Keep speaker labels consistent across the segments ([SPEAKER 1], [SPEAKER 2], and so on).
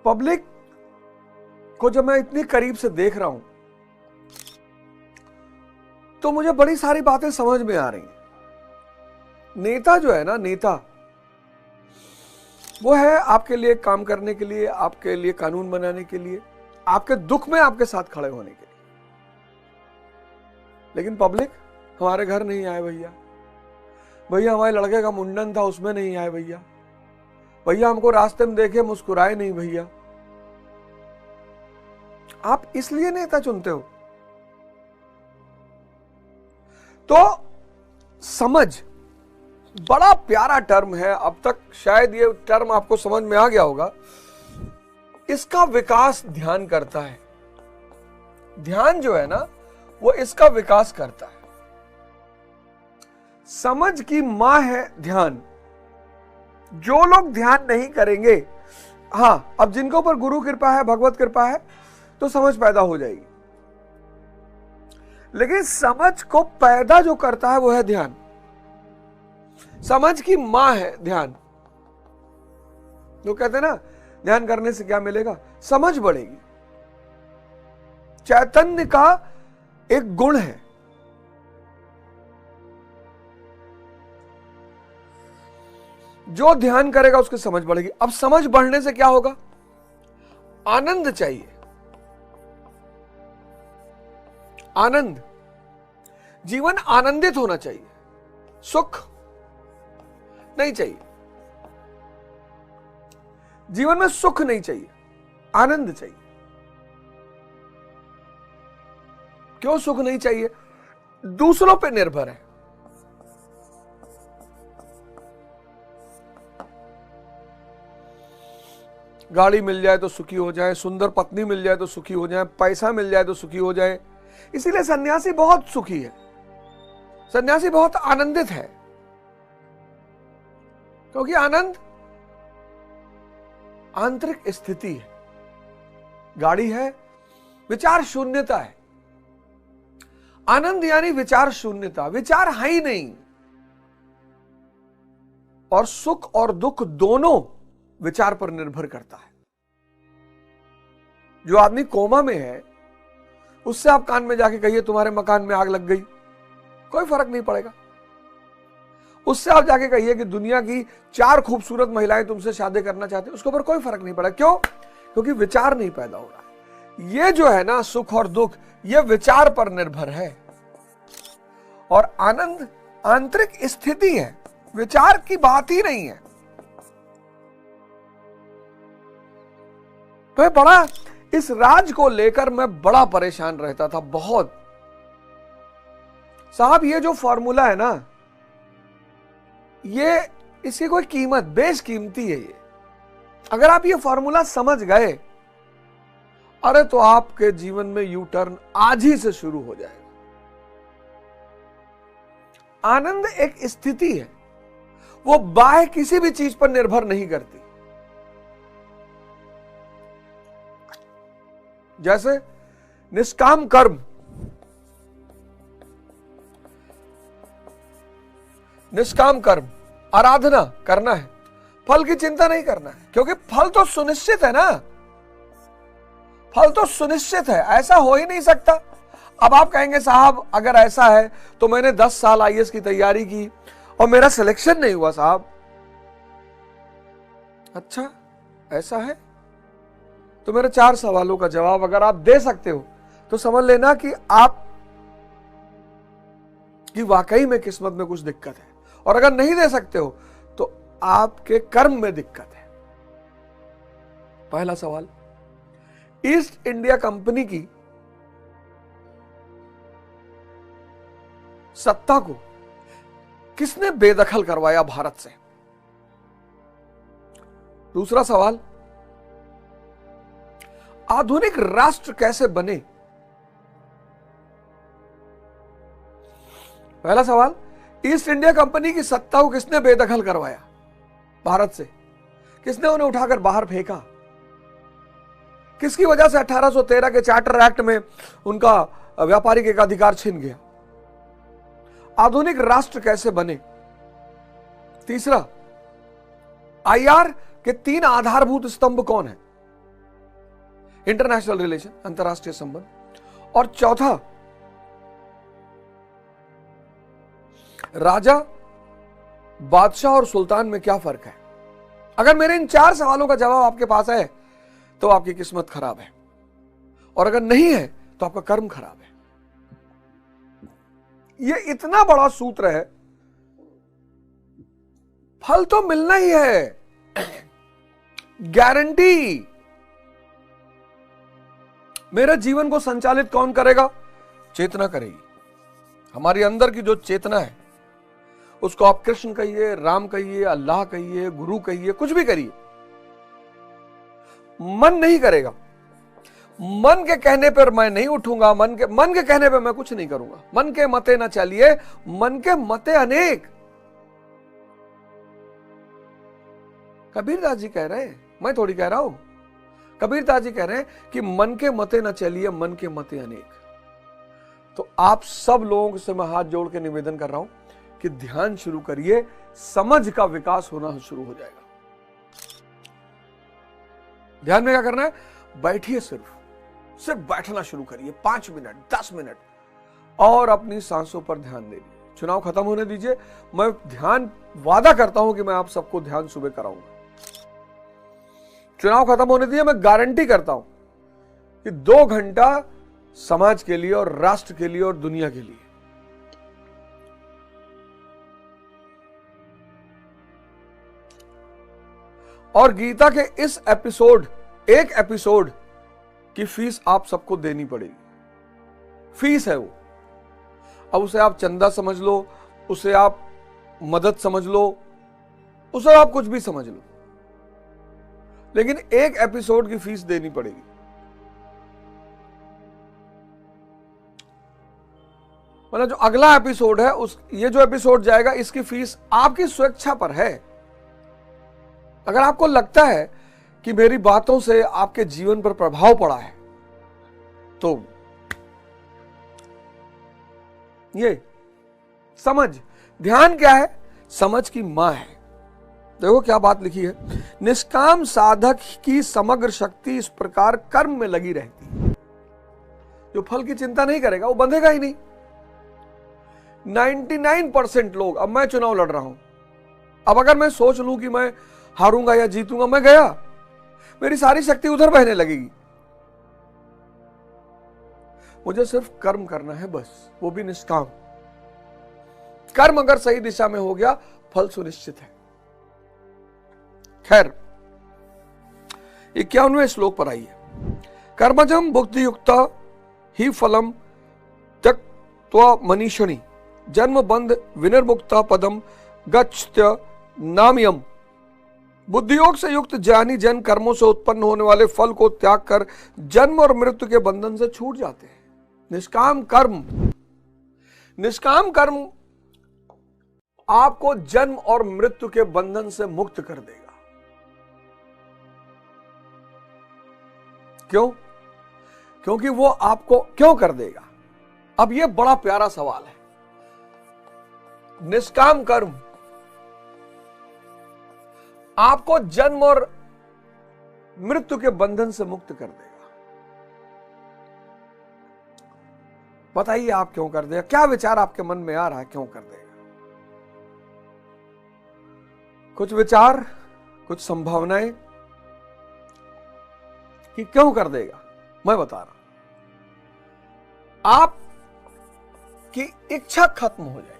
[SPEAKER 1] Public को जब मैं इतनी करीब से देख रहा हूं तो मुझे बड़ी सारी बातें समझ में आ रही हैं। नेता जो है ना, नेता वो है आपके लिए काम करने के लिए, आपके लिए कानून बनाने के लिए, आपके दुख में आपके साथ खड़े होने के लिए। लेकिन पब्लिक हमारे घर नहीं आए भैया, भैया हमारे लड़के का मुंडन था उसमें नहीं आए भैया, भैया हमको रास्ते में देखे मुस्कुराए नहीं भैया। आप इसलिए नेता चुनते हो। तो समझ बड़ा प्यारा टर्म है, अब तक शायद ये टर्म आपको समझ में आ गया होगा। इसका विकास ध्यान करता है। ध्यान जो है ना वो इसका विकास करता है। समझ की मां है ध्यान। जो लोग ध्यान नहीं करेंगे, हां अब जिनके ऊपर गुरु कृपा है, भगवत कृपा है, तो समझ पैदा हो जाएगी। लेकिन समझ को पैदा जो करता है वो है ध्यान। समझ की मां है ध्यान। लोग कहते हैं ना ध्यान करने से क्या मिलेगा, समझ बढ़ेगी। चैतन्य का एक गुण है, जो ध्यान करेगा उसकी समझ बढ़ेगी। अब समझ बढ़ने से क्या होगा, आनंद चाहिए। आनंद, जीवन आनंदित होना चाहिए, सुख नहीं चाहिए। जीवन में सुख नहीं चाहिए, आनंद चाहिए। क्यों सुख नहीं चाहिए, दूसरों पे निर्भर है। गाड़ी मिल जाए तो सुखी हो जाए, सुंदर पत्नी मिल जाए तो सुखी हो जाए, पैसा मिल जाए तो सुखी हो जाए। इसीलिए सन्यासी बहुत सुखी है, सन्यासी बहुत आनंदित है, क्योंकि आनंद आंतरिक स्थिति है। गाड़ी है, विचार शून्यता है। आनंद यानी विचार शून्यता, विचार है ही नहीं। और सुख और दुख दोनों विचार पर निर्भर करता है। जो आदमी कोमा में है उससे आप कान में जाके कहिए तुम्हारे मकान में आग लग गई, कोई फर्क नहीं पड़ेगा। उससे आप जाके कहिए कि दुनिया की 4 खूबसूरत महिलाएं तुमसे शादी करना चाहती, उसके ऊपर कोई फर्क नहीं पड़ा। क्यों? क्योंकि विचार नहीं पैदा हो रहा। ये जो है ना सुख और दुख, ये विचार पर निर्भर है। और आनंद आंतरिक स्थिति है, विचार की बात ही नहीं है। तो बड़ा इस राज को लेकर मैं बड़ा परेशान रहता था, बहुत। साहब ये जो फॉर्मूला है ना, ये इसकी कोई कीमत, बेशकीमती है ये। अगर आप ये फॉर्मूला समझ गए, अरे तो आपके जीवन में यू टर्न आज ही से शुरू हो जाएगा। आनंद एक स्थिति है, वो बाह्य किसी भी चीज पर निर्भर नहीं करती। जैसे निष्काम कर्म, निष्काम कर्म, आराधना करना है, फल की चिंता नहीं करना है, क्योंकि फल तो सुनिश्चित है ना। फल तो सुनिश्चित है, ऐसा हो ही नहीं सकता। अब आप कहेंगे साहब अगर ऐसा है तो मैंने 10 साल आईएएस की तैयारी की और मेरा सिलेक्शन नहीं हुआ साहब। अच्छा ऐसा है तो मेरे 4 सवालों का जवाब अगर आप दे सकते हो तो समझ लेना कि आप की वाकई में किस्मत में कुछ दिक्कत है। और अगर नहीं दे सकते हो तो आपके कर्म में दिक्कत है। पहला सवाल, ईस्ट इंडिया कंपनी की सत्ता को किसने बेदखल करवाया भारत से? दूसरा सवाल, आधुनिक राष्ट्र कैसे बने? पहला सवाल, ईस्ट इंडिया कंपनी की सत्ता को किसने बेदखल करवाया भारत से? किसने उन्हें उठाकर बाहर फेंका? किसकी वजह से 1813 के चार्टर एक्ट में उनका व्यापारिक एकाधिकार छिन गया? आधुनिक राष्ट्र कैसे बने? तीसरा, आईआर के 3 आधारभूत स्तंभ कौन है? इंटरनेशनल रिलेशन, अंतरराष्ट्रीय संबंध। और चौथा, राजा, बादशाह और सुल्तान में क्या फर्क है। अगर मेरे इन 4 सवालों का जवाब आपके पास है तो आपकी किस्मत खराब है, और अगर नहीं है तो आपका कर्म खराब है। ये इतना बड़ा सूत्र है, फल तो मिलना ही है, गारंटी। मेरे जीवन को संचालित कौन करेगा? चेतना करेगी। हमारे अंदर की जो चेतना है, उसको आप कृष्ण कहिए, राम कहिए, अल्लाह कहिए, गुरु कहिए, कुछ भी करिए, मन नहीं करेगा। मन के कहने पर मैं नहीं उठूंगा, मन के कहने पर मैं कुछ नहीं करूंगा। मन के मते न चलिए, मन के मते अनेक। कबीरदास जी कह रहे हैं, मैं थोड़ी कह रहा हूं। कबीरदास जी कह रहे हैं कि मन के मते न चलिए, मन के मते अनेक। तो आप सब लोगों से मैं हाथ जोड़ के निवेदन कर रहा हूं कि ध्यान शुरू करिए, समझ का विकास होना शुरू हो जाएगा। ध्यान में क्या करना है? बैठिए, सिर्फ बैठना शुरू करिए, 5 मिनट, 10 मिनट, और अपनी सांसों पर ध्यान दीजिए। चुनाव खत्म होने दीजिए, मैं ध्यान वादा करता हूं कि मैं आप सबको ध्यान सुबह कराऊंगा। चुनाव खत्म होने दीजिए, मैं गारंटी करता हूं कि 2 घंटा समाज के लिए और राष्ट्र के लिए और दुनिया के लिए। और गीता के इस एक एपिसोड की फीस आप सबको देनी पड़ेगी। फीस है वो। अब उसे आप चंदा समझ लो, उसे आप मदद समझ लो, उसे आप कुछ भी समझ लो, लेकिन एक एपिसोड की फीस देनी पड़ेगी। मतलब जो अगला एपिसोड है, ये जो एपिसोड जाएगा, इसकी फीस आपकी स्वेच्छा पर है। अगर आपको लगता है कि मेरी बातों से आपके जीवन पर प्रभाव पड़ा है, तो ये समझ, ध्यान क्या है? समझ की मां है। देखो क्या बात लिखी है, निष्काम साधक की समग्र शक्ति इस प्रकार कर्म में लगी रहती है। जो फल की चिंता नहीं करेगा वो बंधेगा ही नहीं। 99% लोग, अब मैं चुनाव लड़ रहा हूं, अब अगर मैं सोच लूं कि मैं हारूंगा या जीतूंगा, मैं गया, मेरी सारी शक्ति उधर बहने लगेगी। मुझे सिर्फ कर्म करना है बस, वो भी निष्काम। कर्म अगर सही दिशा में हो गया, फल सुनिश्चित है। खैर, 51वें श्लोक पर आइए। कर्मजम बुद्धि युक्त ही फलम त्यक्त्वा मनीषिणी जन्म बंध विनिर्मुक्ता पदम गच्छत्य नामयम। बुद्धियोग से युक्त ज्ञानी जन कर्मों से उत्पन्न होने वाले फल को त्याग कर जन्म और मृत्यु के बंधन से छूट जाते हैं। निष्काम कर्म आपको जन्म और मृत्यु के बंधन से मुक्त कर देगा। क्यों? क्योंकि वो आपको क्यों कर देगा? अब ये बड़ा प्यारा सवाल है। निष्काम कर्म आपको जन्म और मृत्यु के बंधन से मुक्त कर देगा। बताइए आप क्यों कर देगा? क्या विचार आपके मन में आ रहा है, क्यों कर देगा? कुछ विचार, कुछ संभावनाएं कि क्यों कर देगा, मैं बता रहा हूं। आपकी इच्छा खत्म हो जाएगी।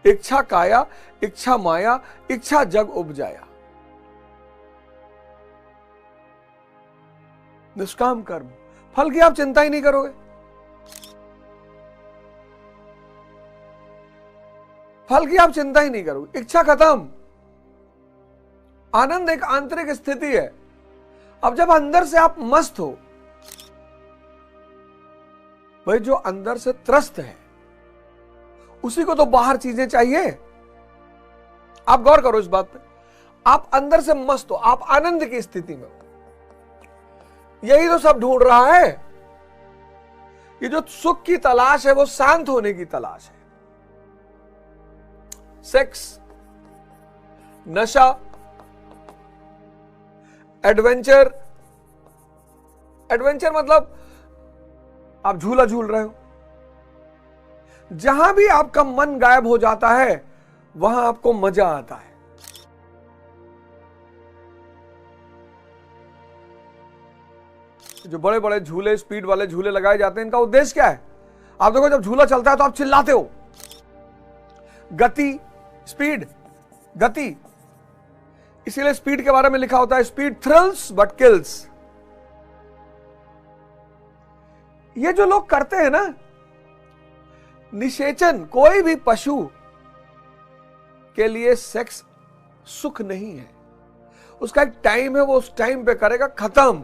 [SPEAKER 1] इच्छा काया, इच्छा माया, इच्छा जग उपजाया। निष्काम कर्म, फल की आप चिंता ही नहीं करोगे। फल की आप चिंता ही नहीं करोगे, इच्छा खत्म। आनंद एक आंतरिक स्थिति है। अब जब अंदर से आप मस्त हो, भाई जो अंदर से त्रस्त है उसी को तो बाहर चीजें चाहिए। आप गौर करो इस बात पे। आप अंदर से मस्त हो, आप आनंद की स्थिति में हो। यही तो सब ढूंढ रहा है। ये जो सुख की तलाश है वो शांत होने की तलाश है। सेक्स, नशा, एडवेंचर, एडवेंचर मतलब आप झूला झूल रहे हो, जहां भी आपका मन गायब हो जाता है वहां आपको मजा आता है। जो बड़े बड़े झूले, स्पीड वाले झूले लगाए जाते हैं, इनका उद्देश्य क्या है? आप देखो, जब झूला चलता है तो आप चिल्लाते हो, गति, स्पीड, गति। इसीलिए स्पीड के बारे में लिखा होता है, स्पीड थ्रिल्स बट किल्स। ये जो लोग करते हैं ना निषेचन, कोई भी पशु के लिए सेक्स सुख नहीं है, उसका एक टाइम है, वो उस टाइम पे करेगा, खत्म।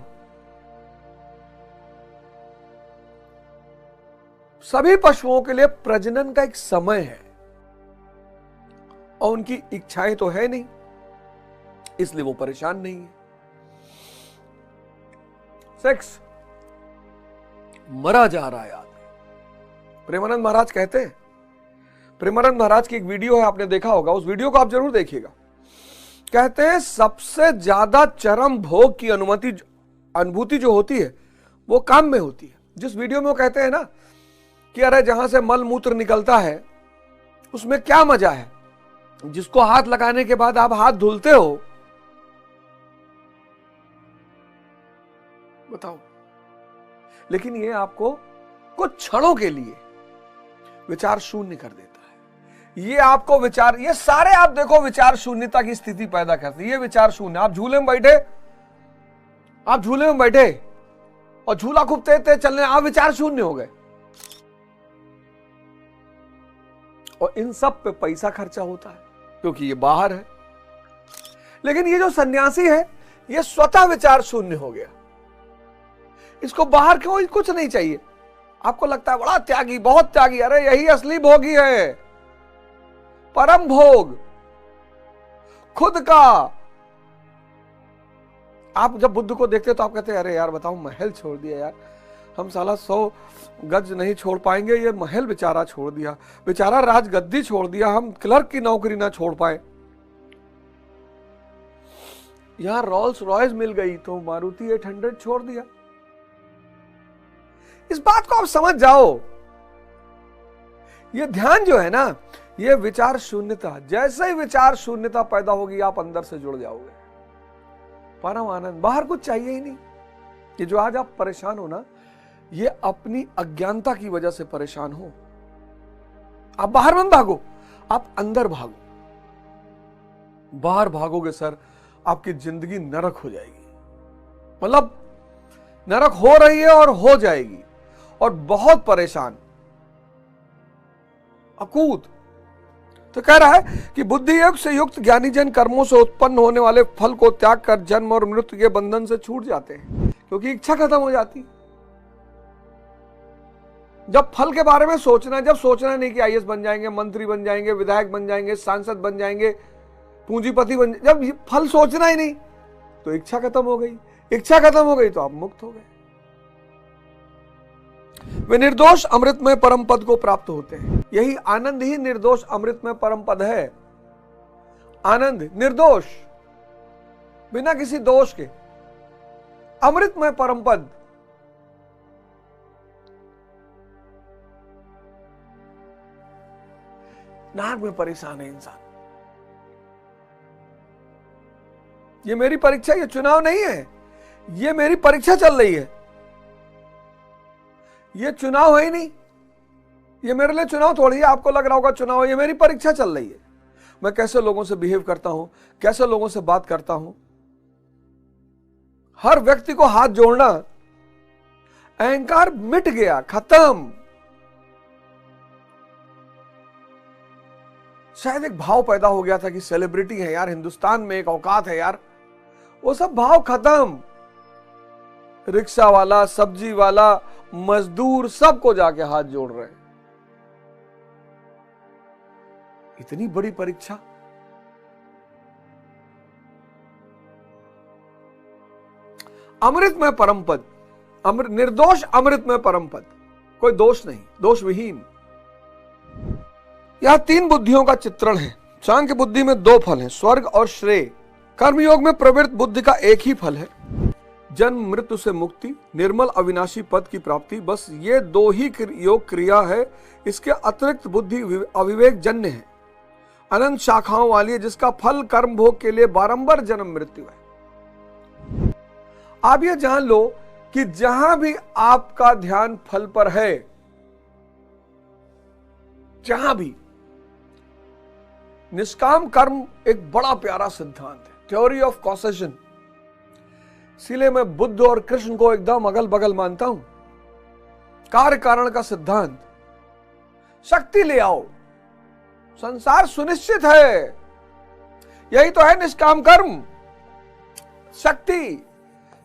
[SPEAKER 1] सभी पशुओं के लिए प्रजनन का एक समय है और उनकी इच्छाएं तो है नहीं, इसलिए वो परेशान नहीं है। सेक्स, मरा जा रहा है आदमी। प्रेमानंद महाराज कहते हैं, प्रेमानंद महाराज की एक वीडियो है, आपने देखा होगा, उस वीडियो को आप जरूर देखिएगा। कहते हैं सबसे ज्यादा चरम भोग की अनुभूति जो होती है वो काम में होती है। जिस वीडियो में वो कहते हैं ना कि अरे जहां से मल मूत्र निकलता है उसमें क्या मजा है, जिसको हाथ लगाने के बाद आप हाथ धुलते हो, बताओ। लेकिन ये आपको कुछ क्षणों के लिए विचार शून्य कर देता है। ये आपको विचार, ये सारे आप देखो विचार शून्यता की स्थिति पैदा करते हैं। ये विचार शून्य, आप झूले में बैठे, आप झूले में बैठे और झूला खूब तेज तेज चलने, आप विचार शून्य हो गए। और इन सब पे पैसा खर्चा होता है क्योंकि ये बाहर है। लेकिन ये जो सन्यासी है ये स्वतः विचार शून्य हो गया, इसको बाहर क्यों कुछ नहीं चाहिए। आपको लगता है बड़ा त्यागी, बहुत त्यागी, अरे यही असली भोगी है, परम भोग खुद का। आप जब बुद्ध को देखते तो आप कहते हैं अरे यार बताओ, महल छोड़ दिया यार, हम साला 100 गज नहीं छोड़ पाएंगे, ये महल बेचारा छोड़ दिया, बेचारा राजगद्दी छोड़ दिया, हम क्लर्क की नौकरी ना छोड़ पाए। यहां रोल्स रॉयस मिल गई तो मारुति 800 छोड़ दिया। इस बात को आप समझ जाओ। ये ध्यान जो है ना, ये विचार शून्यता, जैसे ही विचार शून्यता पैदा होगी आप अंदर से जुड़ जाओगे, परम आनंद, बाहर कुछ चाहिए ही नहीं। ये जो आज आप परेशान हो ना, ये अपनी अज्ञानता की वजह से परेशान हो। आप बाहर मत भागो, आप अंदर भागो। बाहर भागोगे सर, आपकी जिंदगी नरक हो जाएगी, मतलब नरक हो रही है और हो जाएगी, और बहुत परेशान, अकूत। तो कह रहा है कि बुद्धि योग से युक्त ज्ञानी जन कर्मों से उत्पन्न होने वाले फल को त्याग कर जन्म और मृत्यु के बंधन से छूट जाते हैं, क्योंकि इच्छा खत्म हो जाती। जब फल के बारे में सोचना, जब सोचना नहीं कि आईएएस बन जाएंगे, मंत्री बन जाएंगे, विधायक बन जाएंगे, सांसद बन जाएंगे, पूंजीपति बन, जब फल सोचना ही नहीं तो इच्छा खत्म हो गई। इच्छा खत्म हो गई तो आप मुक्त हो गए। वे निर्दोष अमृतमय परम पद को प्राप्त होते हैं। यही आनंद ही निर्दोष अमृतमय परम पद है। आनंद निर्दोष, बिना किसी दोष के, अमृतमय परम पद। नाक में परेशान है इंसान। ये मेरी परीक्षा, ये चुनाव नहीं है, ये मेरी परीक्षा चल रही है। ये चुनाव है ही नहीं, ये मेरे लिए चुनाव थोड़ी है। आपको लग रहा होगा चुनाव है, ये मेरी परीक्षा चल रही है। मैं कैसे लोगों से बिहेव करता हूं, कैसे लोगों से बात करता हूं। हर व्यक्ति को हाथ जोड़ना, अहंकार मिट गया, खत्म। शायद एक भाव पैदा हो गया था कि सेलिब्रिटी है यार, हिंदुस्तान में एक औकात है यार, वो सब भाव खत्म। रिक्शा वाला, सब्जी वाला, मजदूर, सबको जाके हाथ जोड़ रहे हैं। इतनी बड़ी परीक्षा। अमृतमय परम पद, निर्दोष अमृतमय परम पद, कोई दोष नहीं, दोष विहीन। यह 3 बुद्धियों का चित्रण है। सांख्य बुद्धि में 2 फल हैं, स्वर्ग और श्रेय। कर्मयोग में प्रवृत्त बुद्धि का एक ही फल है, जन्म मृत्यु से मुक्ति, निर्मल अविनाशी पद की प्राप्ति। बस ये दो ही योग क्रिया है, इसके अतिरिक्त बुद्धि अविवेक जन्य है, अनंत शाखाओं वाली है, जिसका फल कर्म भोग के लिए बारंबार जन्म मृत्यु है। आप ये जान लो कि जहां भी आपका ध्यान फल पर है, जहां भी, निष्काम कर्म एक बड़ा प्यारा सिद्धांत है, थ्योरी ऑफ कॉसेशन। इसीलिए मैं बुद्ध और कृष्ण को एकदम अगल बगल मानता हूं। कार्य कारण का सिद्धांत, शक्ति ले आओ, संसार सुनिश्चित है, यही तो है निष्काम कर्म। शक्ति,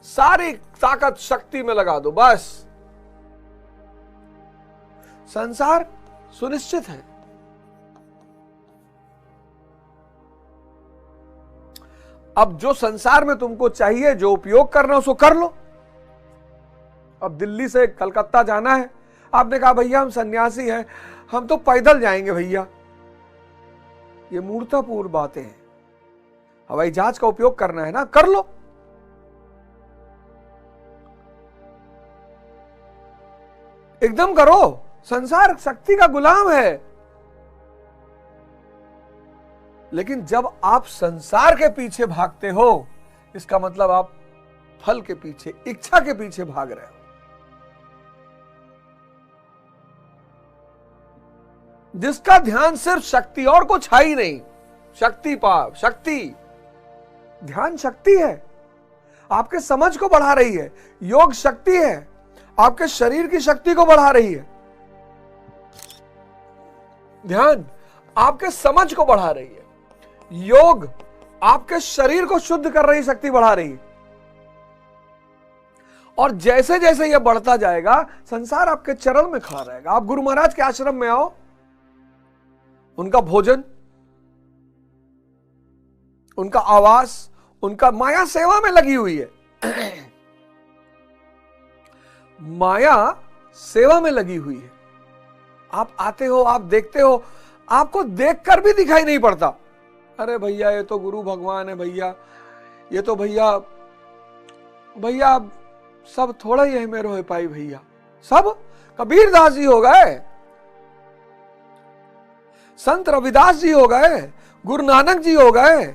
[SPEAKER 1] सारी ताकत शक्ति में लगा दो, बस संसार सुनिश्चित है। अब जो संसार में तुमको चाहिए, जो उपयोग करना उसको कर लो। अब दिल्ली से कलकत्ता जाना है, आपने कहा भैया हम सन्यासी हैं, हम तो पैदल जाएंगे भैया। ये मूर्खतापूर्ण बातें हैं। हवाई जहाज का उपयोग करना है ना, कर लो। एकदम करो। संसार शक्ति का गुलाम है। लेकिन जब आप संसार के पीछे भागते हो, इसका मतलब आप फल के पीछे, इच्छा के पीछे भाग रहे हो। जिसका ध्यान सिर्फ शक्ति, और कुछ है ही नहीं, शक्ति पाव, शक्ति, ध्यान शक्ति है, आपके समझ को बढ़ा रही है। योग शक्ति है, आपके शरीर की शक्ति को बढ़ा रही है। ध्यान आपके समझ को बढ़ा रही है। योग आपके शरीर को शुद्ध कर रही, शक्ति बढ़ा रही है। और जैसे जैसे यह बढ़ता जाएगा, संसार आपके चरण में खड़ा रहेगा। आप गुरु महाराज के आश्रम में आओ, उनका भोजन, उनका आवास, उनका माया सेवा में लगी हुई है। माया सेवा में लगी हुई है। आप आते हो, आप देखते हो, आपको देखकर भी दिखाई नहीं पड़ता। अरे भैया ये तो गुरु भगवान है भैया, ये तो भैया सब थोड़ा ही है मेरो है पाई भैया। सब कबीर दास जी हो गए, संत रविदास जी हो गए, गुरु नानक जी हो गए,